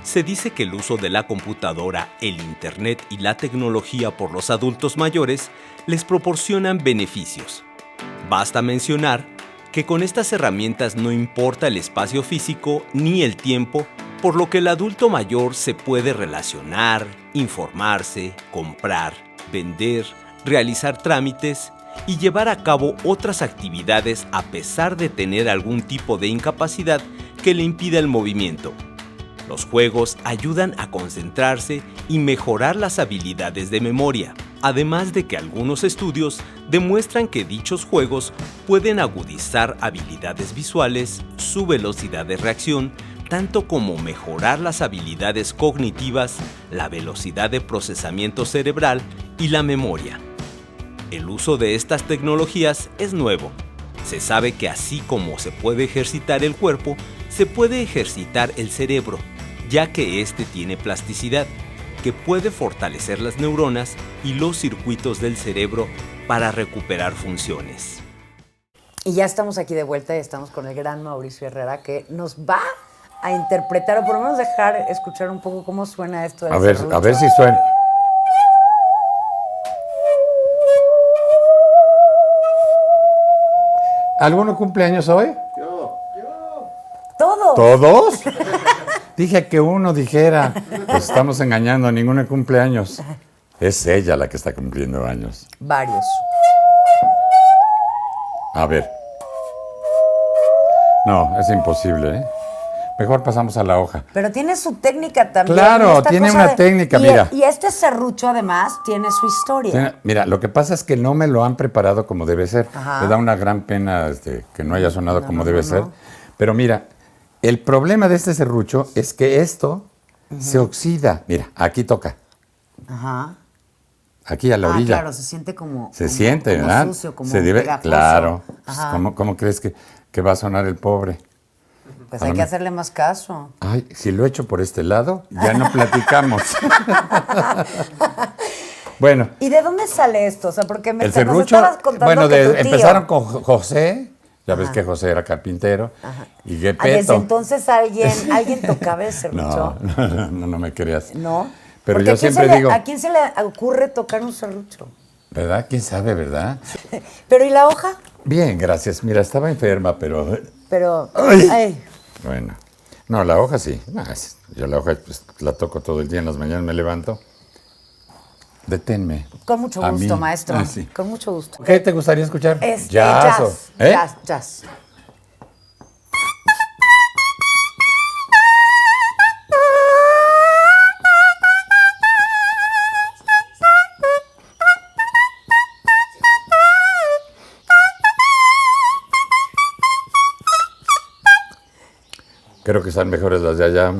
Se dice que el uso de la computadora, el internet y la tecnología por los adultos mayores les proporcionan beneficios. Basta mencionar que con estas herramientas no importa el espacio físico ni el tiempo, por lo que el adulto mayor se puede relacionar, informarse, comprar, vender, realizar trámites y llevar a cabo otras actividades a pesar de tener algún tipo de incapacidad que le impida el movimiento. Los juegos ayudan a concentrarse y mejorar las habilidades de memoria, además de que algunos estudios demuestran que dichos juegos pueden agudizar habilidades visuales, su velocidad de reacción, tanto como mejorar las habilidades cognitivas, la velocidad de procesamiento cerebral y la memoria. El uso de estas tecnologías es nuevo. Se sabe que así como se puede ejercitar el cuerpo, se puede ejercitar el cerebro, ya que este tiene plasticidad, que puede fortalecer las neuronas y los circuitos del cerebro para recuperar funciones. Y ya estamos aquí de vuelta y estamos con el gran Mauricio Herrera, que nos va a interpretar, o por lo menos dejar escuchar un poco cómo suena esto del serrucho. A ver si suena. ¿Alguno cumpleaños hoy? Yo. ¡Todos! ¿Todos? Dije que uno dijera. Pues estamos engañando, ninguno cumpleaños. Es ella la que está cumpliendo años. Varios. A ver. No, es imposible, ¿eh? Mejor pasamos a la hoja. Pero tiene su técnica también. Claro, tiene una técnica, mira. Y este serrucho, además, tiene su historia. Mira, lo que pasa es que no me lo han preparado como debe ser. Ajá. Me da una gran pena que no haya sonado como debe ser. Pero mira, el problema de este serrucho es que esto se oxida. Mira, aquí toca. Ajá. Aquí a la orilla. Claro, se siente como siente, como ¿verdad? sucio, como se debe, pegajoso. claro. Ajá. Pues, ¿cómo crees que va a sonar el pobre? Pues hay que hacerle más caso. Ay, si lo echo por este lado, ya no platicamos. Bueno. ¿Y de dónde sale esto? O sea, porque el serrucho, nos estabas contando bueno, que tu tío... empezaron con José, ya ves que José era carpintero, y Gepetto. Desde entonces alguien tocaba el serrucho. No me creas. ¿No? Pero porque yo siempre digo... ¿A quién se le ocurre tocar un serrucho? ¿Verdad? ¿Quién sabe, verdad? ¿Pero y la hoja? Bien, gracias. Mira, estaba enferma, pero... Ay. Bueno, no, la hoja sí. No, yo la hoja pues, la toco todo el día, en las mañanas me levanto. Deténme. Con mucho gusto, maestro. Ah, sí. Con mucho gusto. ¿Qué te gustaría escuchar? Jazz. ¿Eh? Jazz. Creo que están mejores las de allá.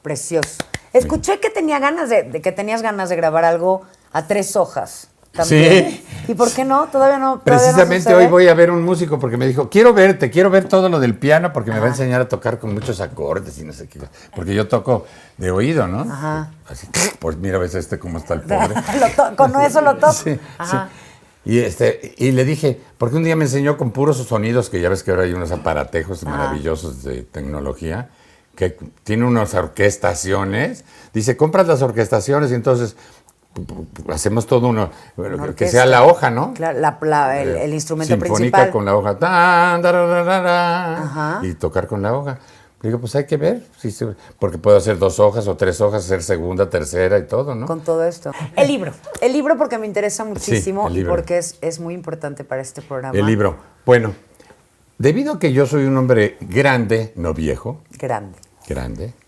Precioso. Escuché que tenías ganas de grabar algo a 3 hojas. También. Sí. ¿Y por qué no? Todavía no. Precisamente hoy voy a ver un músico porque me dijo, quiero ver todo lo del piano porque me va a enseñar a tocar con muchos acordes y no sé qué. Porque yo toco de oído, ¿no? Ajá. Así, pues mira, ves cómo está el pobre. Con eso lo toco. Sí, Ajá. sí. Y le dije, porque un día me enseñó con puros sonidos, que ya ves que ahora hay unos aparatejos maravillosos de tecnología, que tiene unas orquestaciones. Dice, compras las orquestaciones y entonces hacemos todo uno, que sea la hoja, ¿no? Claro, el instrumento sinfónica principal. con la hoja. Tan, tararara, y tocar con la hoja. Digo, pues hay que ver, porque puedo hacer 2 hojas o 3 hojas, hacer segunda, tercera y todo, ¿no? Con todo esto. El libro porque me interesa muchísimo el y libro. porque es muy importante para este programa. El libro. Bueno, debido a que yo soy un hombre grande, no viejo. Grande.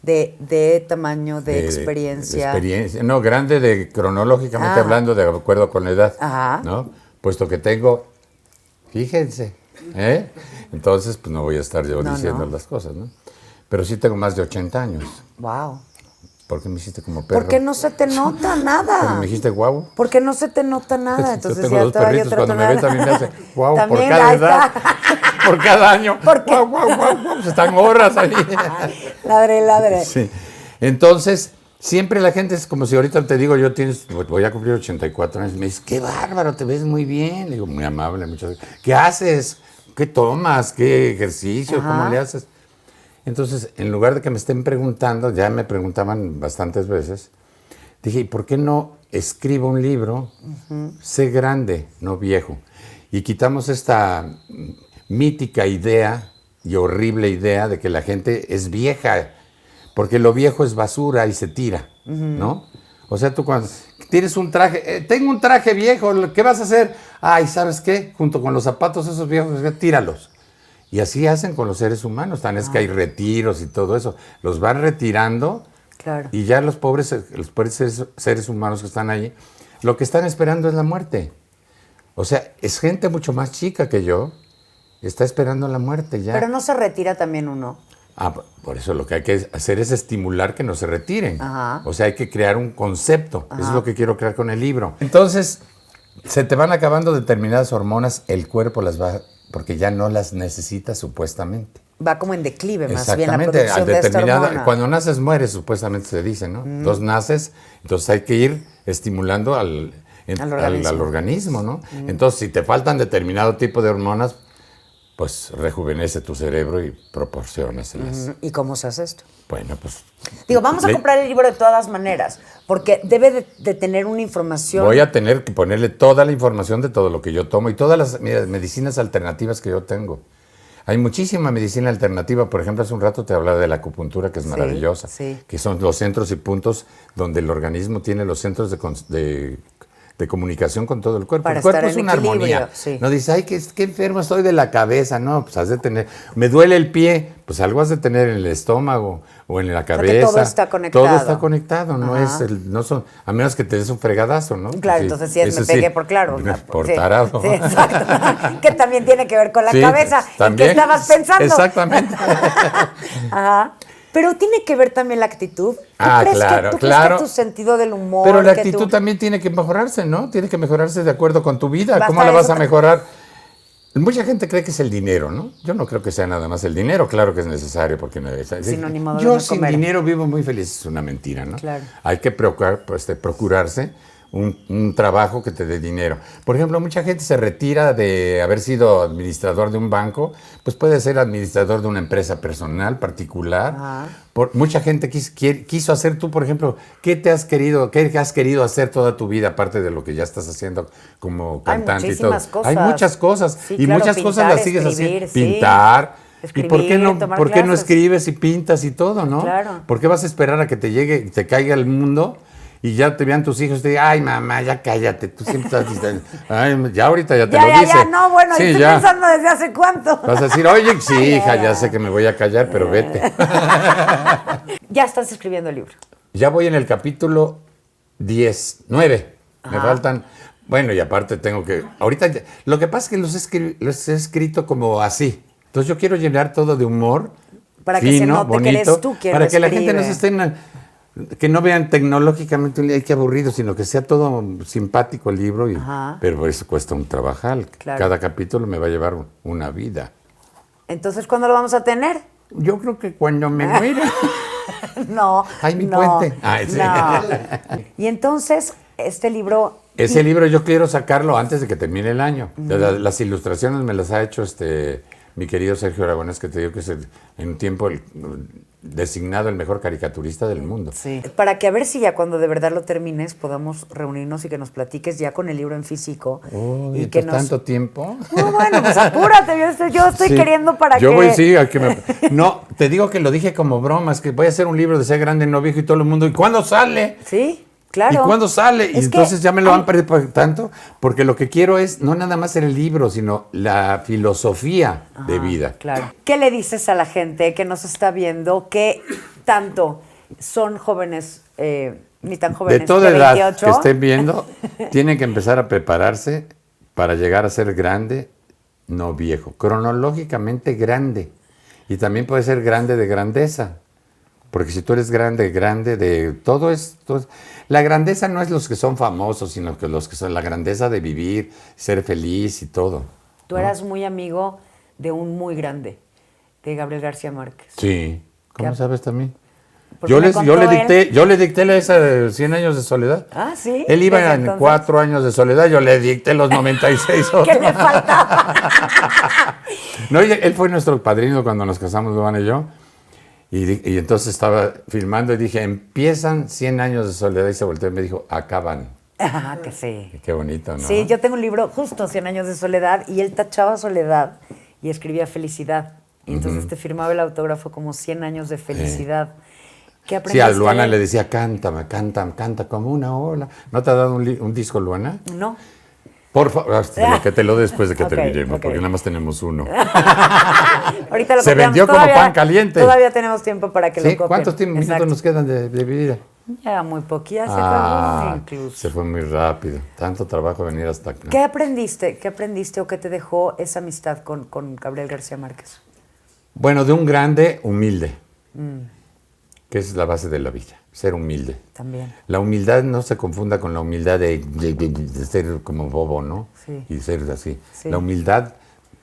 De tamaño, de experiencia. No, grande cronológicamente hablando, de acuerdo con la edad. Ajá. ¿No? Puesto que tengo, fíjense, entonces pues no voy a estar yo diciendo las cosas, ¿no? Pero sí tengo más de 80 años. Wow. ¿Por qué me hiciste como perro? Porque no se te nota nada. ¿Porque me dijiste guau? Porque no se te nota nada. Entonces yo tengo 2 perritos, cuando me ven también me hace guau por También, cada ahí edad. está. Por cada año. ¿Por qué? Guau, guau, guau, guau. Están horas ahí. Ladre. Sí. Entonces, siempre la gente es como si ahorita te digo, voy a cumplir 84 años, me dice, qué bárbaro, te ves muy bien. Le digo, muy amable, muchas gracias. ¿Qué haces? ¿Qué tomas? ¿Qué ejercicio? Ajá. ¿Cómo le haces? Entonces, en lugar de que me estén preguntando, ya me preguntaban bastantes veces, dije, ¿y por qué no escribo un libro? Sé grande, no viejo. Y quitamos esta mítica idea y horrible idea de que la gente es vieja, porque lo viejo es basura y se tira, ¿no? O sea, tú cuando tienes un traje, tengo un traje viejo, ¿qué vas a hacer? Ay, ¿sabes qué? Junto con los zapatos esos viejos, tíralos. Y así hacen con los seres humanos, tan es que hay retiros y todo eso. Los van retirando Claro. y ya los pobres seres humanos que están ahí, lo que están esperando es la muerte. O sea, es gente mucho más chica que yo, está esperando la muerte ya. Pero no se retira también uno. Ah, por eso lo que hay que hacer es estimular que no se retiren. Ajá. O sea, hay que crear un concepto. Eso es lo que quiero crear con el libro. Entonces, se te van acabando determinadas hormonas, el cuerpo las va, porque ya no las necesita supuestamente. Va como en declive más bien la Exactamente, producción de esta hormona. cuando naces mueres, supuestamente se dice, ¿no? Entonces naces, entonces hay que ir estimulando al organismo, ¿no? Entonces, si te faltan determinado tipo de hormonas, pues rejuvenece tu cerebro y proporciónaselas. ¿Y cómo se hace esto? Bueno, pues... Digo, vamos a comprar el libro de todas maneras, porque debe de tener una información. Voy a tener que ponerle toda la información de todo lo que yo tomo y todas las medicinas alternativas que yo tengo. Hay muchísima medicina alternativa. Por ejemplo, hace un rato te hablaba de la acupuntura, que es maravillosa, que son los centros y puntos donde el organismo tiene los centros de comunicación con todo el cuerpo. Para el cuerpo estar es en una equilibrio, armonía. sí. No dices, ay, qué enfermo estoy de la cabeza. No, pues has de tener... Me duele el pie, pues algo has de tener en el estómago o en la cabeza. que todo está conectado. Todo está conectado, no Ajá. es no son, a menos que te des un fregadazo, ¿no? Claro, Sí, entonces sí, me eso pegué por claro. Por Sí, tarado. sí, exacto. Que también tiene que ver con la Sí, cabeza. también. ¿En qué estabas pensando? Exactamente. Ajá. Pero tiene que ver también la actitud. ¿Tú Claro, crees claro. que tu sentido del humor... Pero la que actitud también tiene que mejorarse, ¿no? Tiene que mejorarse de acuerdo con tu vida. Basta ¿Cómo la vas eso a mejorar? Mucha gente cree que es el dinero, ¿no? Yo no creo que sea nada más el dinero. Claro que es necesario porque no es... Sinónimo de Yo no sin comer. dinero vivo muy feliz. Es una mentira, ¿no? Claro. Hay que procurarse un trabajo que te dé dinero. Por ejemplo, mucha gente se retira de haber sido administrador de un banco, pues puede ser administrador de una empresa personal, particular. Ajá. Mucha gente quiso hacer tú, por ejemplo, qué has querido hacer toda tu vida, aparte de lo que ya estás haciendo como cantante y todo? muchísimas cosas. Hay muchas cosas. Sí, y claro, muchas cosas pintar, las sigues escribir, haciendo. sí. Pintar. Escribir, ¿Y tomar por qué no clases. escribes y pintas y todo, no? Claro. ¿Por qué vas a esperar a que te llegue, te caiga el mundo y ya te vean tus hijos y te digan, ay, mamá, ya cállate, tú siempre estás diciendo, ay, ya ahorita ya te lo dice. Ya, no, bueno, Sí, estoy ya. pensando desde hace cuánto. Vas a decir, oye, sí, hija, ya sé que me voy a callar, pero vete. Ya estás escribiendo el libro. Ya voy en el capítulo 9. Me faltan... Bueno, y aparte tengo que... Ahorita, lo que pasa es que los he escrito como así. Entonces yo quiero llenar todo de humor, Para que se fino, note que bonito, eres tú quien para lo que la gente no escribe. se estén... Que no vean tecnológicamente, ay, qué aburrido, sino que sea todo simpático el libro. Ajá. Pero eso cuesta un trabajal. Claro. Cada capítulo me va a llevar una vida. Entonces, ¿cuándo lo vamos a tener? Yo creo que cuando me muera... No. Ay, mi no, puente. Ay, sí. No. Y entonces, este libro... Ese libro yo quiero sacarlo antes de que termine el año. Las ilustraciones me las ha hecho mi querido Sergio Aragonés, que te digo que es en un tiempo designado el mejor caricaturista del mundo. Sí. Para que a ver si ya cuando de verdad lo termines podamos reunirnos y que nos platiques ya con el libro en físico. Uy, y que ¿tanto tiempo? No, bueno, pues apúrate, yo estoy Sí. queriendo para yo que... voy, sí, No, te digo que lo dije como broma, es que voy a hacer un libro de Ser Grande, No Viejo y todo el mundo. ¿Y cuándo sale? Sí, claro. ¿Y cuándo sale? Y Es entonces que ya me lo hay- han perdido tanto, porque lo que quiero es no nada más el libro, sino la filosofía de vida. Claro. ¿Qué le dices a la gente que nos está viendo que tanto son jóvenes, ni tan jóvenes, De toda de edad 28? que estén viendo, tienen que empezar a prepararse para llegar a ser grande, no viejo. Cronológicamente grande. Y también puede ser grande de grandeza. Porque si tú eres grande de todo esto, la grandeza no es los que son famosos, sino que los que son la grandeza de vivir, ser feliz y todo. Tú ¿no? eras muy amigo de un muy grande, de Gabriel García Márquez. Sí. ¿Cómo ¿Qué? sabes también? Porque Yo me contó él. le dicté esa de 100 años de soledad. Ah, ¿sí? Él iba Desde en entonces. 4 años de soledad, yo le dicté los 96 ¿Qué otros. le faltaba? No, él fue nuestro padrino cuando nos casamos, Luana y yo. Y entonces estaba filmando y dije, empiezan 100 años de soledad. Y se volteó y me dijo, acaban. Ah, que sí. Qué bonito, ¿no? Sí, yo tengo un libro, justo 100 años de soledad, y él tachaba soledad y escribía felicidad. Y entonces te firmaba el autógrafo como 100 años de felicidad. ¿Qué Sí, aprendiste? a Luana de él? le decía, cántame, canta como una ola. ¿No te ha dado un disco, Luana? No. Por favor, que te lo dé después de que Ok, terminemos, ok. porque nada más tenemos uno. Ahorita lo Se copiamos. vendió como pan caliente. Todavía tenemos tiempo para que lo ¿Sí? copien. ¿Cuántos minutos Exacto. nos quedan de vida? Ya muy poquito, ya se acabó incluso. Se fue muy rápido. Tanto trabajo venir hasta acá. ¿Qué aprendiste? ¿Qué aprendiste o qué te dejó esa amistad con Gabriel García Márquez? Bueno, de un grande humilde, que es la base de la vida, ser humilde. También. La humildad no se confunda con la humildad de ser como bobo, ¿no? Sí. Y ser así. Sí. La humildad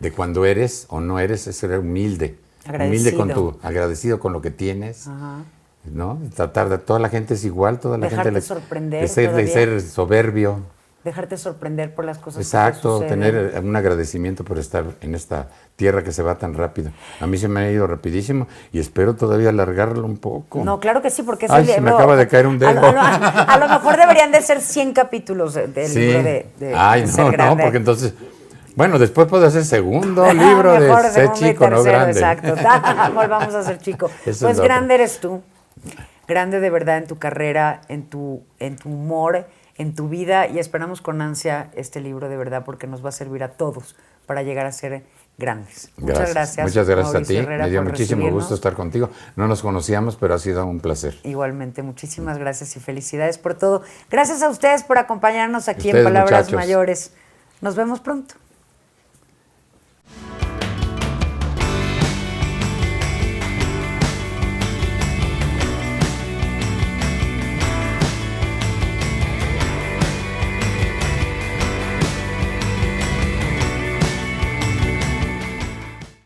de cuando eres o no eres es ser humilde. Agradecido. Humilde agradecido con lo que tienes. Ajá. ¿No? Tratar de, toda la gente es igual, toda la Dejarte gente sorprender de todavía. ser soberbio. Dejarte sorprender por las cosas Exacto, que te suceden. tener un agradecimiento por estar en esta tierra que se va tan rápido. A mí se me ha ido rapidísimo y espero todavía alargarlo un poco. No, claro que sí, porque es Ay, el se me libro. acaba de caer un dedo. A lo mejor deberían de ser 100 capítulos del Sí. libro de Ay, Ser no, Grande. porque entonces, bueno, después puedo hacer segundo libro Mejor de ser segundo y chico, no tercero, grande. Exacto. Volvamos a ser chico. Eso es Pues lo grande otro. eres tú. Grande de verdad en tu carrera, en tu humor, en tu vida, y esperamos con ansia este libro de verdad porque nos va a servir a todos para llegar a ser grandes. Muchas gracias. Muchas gracias a Mauricio ti. Herrera, Me dio por muchísimo recibirnos. gusto estar contigo. No nos conocíamos, pero ha sido un placer. Igualmente, muchísimas gracias y felicidades por todo. Gracias a ustedes por acompañarnos aquí en Ustedes, Palabras muchachos. Mayores. Nos vemos pronto.